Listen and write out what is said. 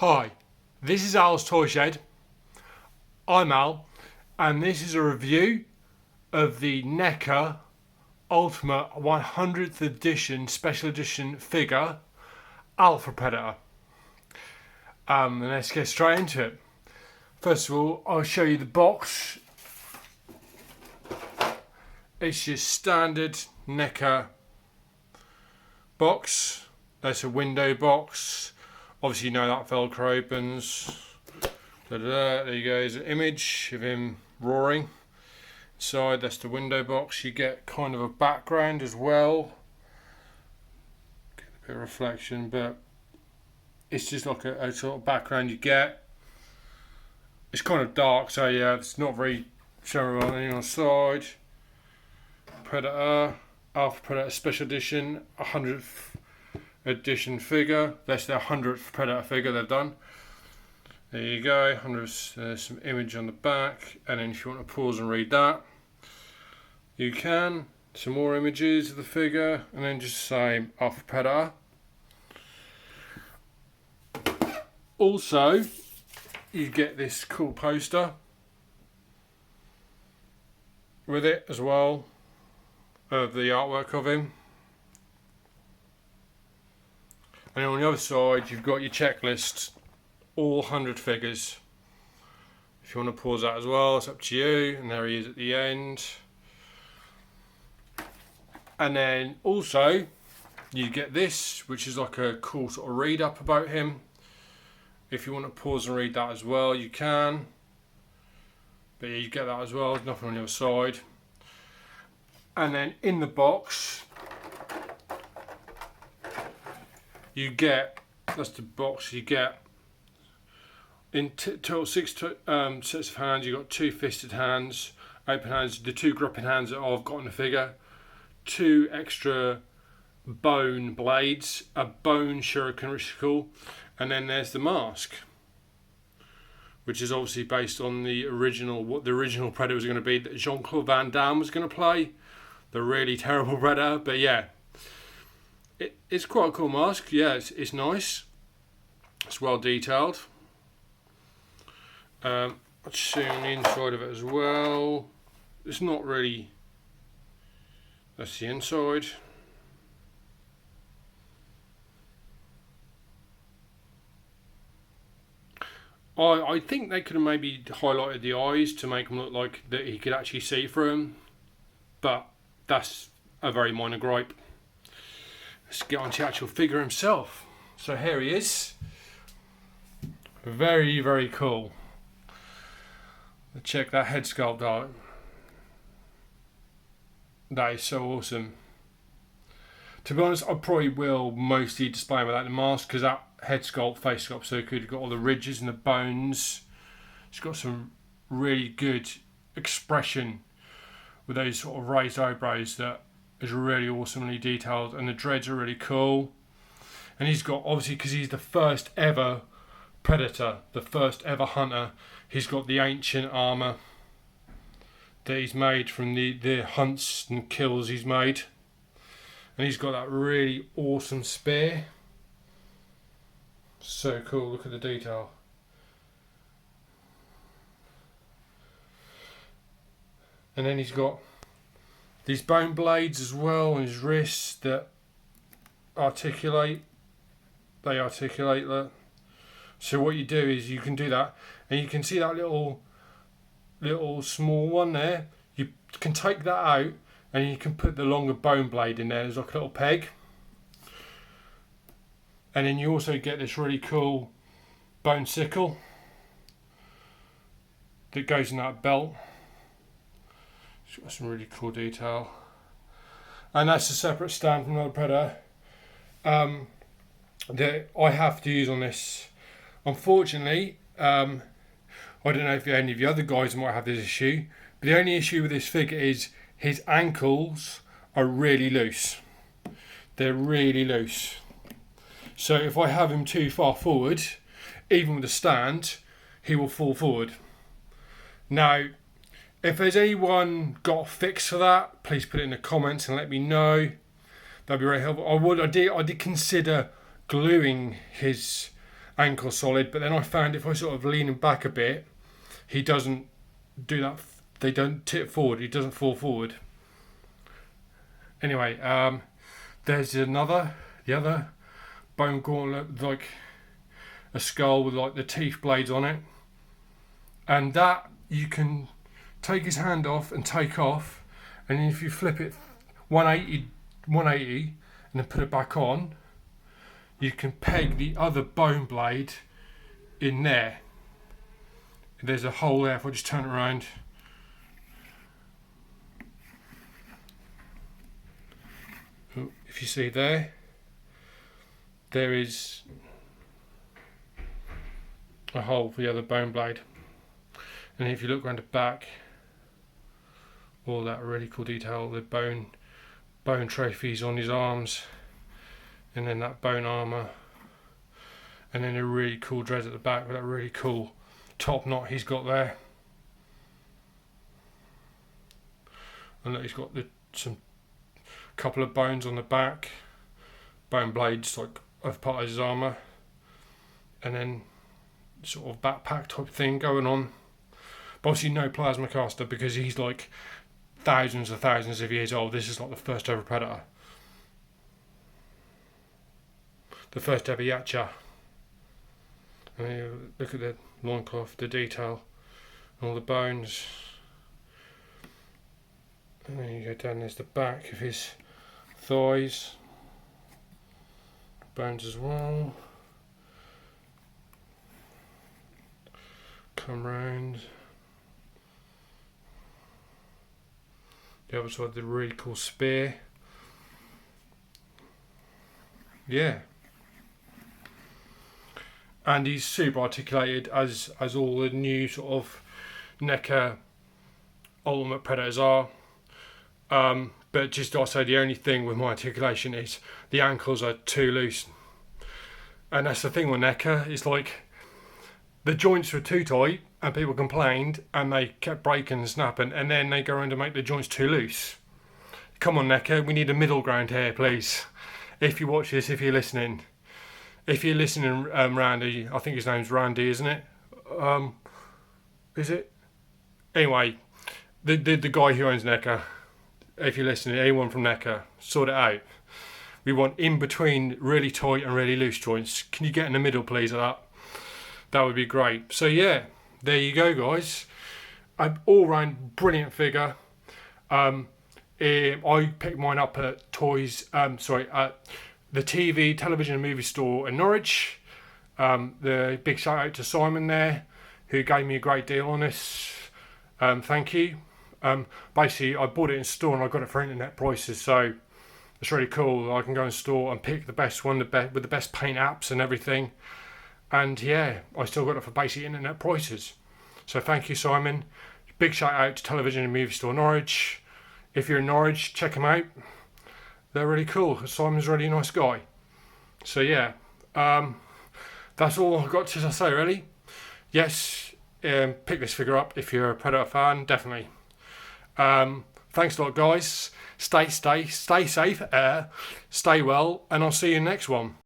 Hi, this is Al's Toy Shed. I'm Al, and this is a review of the Neca Ultimate 100th Edition Special Edition figure, Alpha Predator. And let's get straight into it. First of all, I'll show you the box. It's your standard Neca box. That's a window box. Obviously, you know that Velcro opens. There you go. There's an image of him roaring. Inside, that's the window box. You get kind of a background as well. Get a bit of reflection, but it's just like a sort of background you get. It's kind of dark, so yeah, it's not very showing on anything on the side. Predator, Alpha Predator Special Edition, 100th edition figure. That's their 100th Predator figure they've done. There you go. There's some image on the back, and then if you want to pause and read that, you can. Some more images of the figure, and then just say Alpha Predator. Also, you get this cool poster with it as well, of the artwork of him. And on the other side, you've got your checklist, all 100 figures. If you want to pause that as well, it's up to you. And there he is at the end. And then also, you get this, which is like a cool sort of read up about him. If you want to pause and read that as well, you can. But yeah, you get that as well. There's nothing on the other side. And then in the box, you get, that's the box you get, in total 6 sets of hands. You've got 2 fisted hands, open hands, the 2 gripping hands that I've got in the figure, 2 extra bone blades, a bone shuriken reticle, and then there's the mask, which is obviously based on the original, what the original Predator was going to be, that Jean-Claude Van Damme was going to play, the really terrible Predator. But yeah, it's quite a cool mask. Yeah, it's nice. It's well detailed. I'll show you on the inside of it as well. It's not really. That's the inside. I think they could have maybe highlighted the eyes to make them look like that he could actually see through them, but that's a very minor gripe. Let's get on to the actual figure himself. So here he is. Very, very cool. Check that head sculpt out. That is so awesome. To be honest, I probably will mostly display him without the mask, because that head sculpt, face sculpt, so good. You've got all the ridges and the bones. It's got some really good expression with those sort of raised eyebrows that is really awesomely detailed, and the dreads are really cool. And he's got, obviously, because he's the first ever Predator, the first ever hunter, he's got the ancient armour that he's made from the hunts and kills he's made. And he's got that really awesome spear. So cool, look at the detail. And then he's got these bone blades as well on his wrists that articulate. They articulate that. So what you do is you can do that, and you can see that little small one there. You can take that out, and you can put the longer bone blade in there. There's like a little peg. And then you also get this really cool bone sickle that goes in that belt. It's got some really cool detail. And that's a separate stand from another Predator that I have to use on this. Unfortunately, I don't know if any of the other guys might have this issue, but the only issue with this figure is his ankles are really loose. They're really loose. So if I have him too far forward, even with a stand, he will fall forward. Now, if there's anyone got a fix for that, please put it in the comments and let me know. That'd be very helpful. I did consider gluing his ankle solid. But then I found if I sort of lean him back a bit, he doesn't do that. They don't tip forward. He doesn't fall forward. Anyway, there's the other bone gauntlet, like a skull with like the teeth blades on it, and that you can take his hand off and take off, and if you flip it 180 and then put it back on, you can peg the other bone blade in there. There's a hole there. If I just turn it around, if you see there is a hole for the other bone blade. And if you look around the back, all that really cool detail, the bone trophies on his arms, and then that bone armour, and then a really cool dreads at the back with that really cool top knot he's got there. And look, he's got some couple of bones on the back, bone blades like of part of his armour, and then sort of backpack type thing going on. But obviously no plasma caster because he's like thousands of years old. This is like the first ever Predator. The first ever Yacha. I mean, look at the loincloth, the detail, all the bones. And then you go down, there's the back of his thighs. Bones as well. Come round. The other side, the really cool spear. Yeah. And he's super articulated as all the new sort of Neca Ultimate Predators are. But just I'll say the only thing with my articulation is the ankles are too loose. And that's the thing with Neca, it's like the joints were too tight and people complained and they kept breaking and snapping, and then they go around to make the joints too loose. Come on Neca, we need a middle ground here please. If you watch this, if you're listening, Randy, I think his name's Randy, isn't it? Is it? Anyway, the guy who owns Neca, if you're listening, anyone from Neca, sort it out. We want in between really tight and really loose joints. Can you get in the middle please of that? That would be great. So yeah, there you go guys. An all round brilliant figure. I picked mine up at at the television and movie store in Norwich. The big shout out to Simon there, who gave me a great deal on this. Thank you. Basically, I bought it in store and I got it for internet prices, so it's really cool. I can go in store and pick the best one, with the best paint apps and everything. And yeah, I still got it for basic internet prices. So thank you, Simon. Big shout out to television and movie store Norwich. If you're in Norwich, check them out. They're really cool. Simon's a really nice guy. So yeah, that's all I've got to say really. Yes, pick this figure up if you're a Predator fan, definitely. Thanks a lot guys. Stay safe, stay well, and I'll see you in the next one.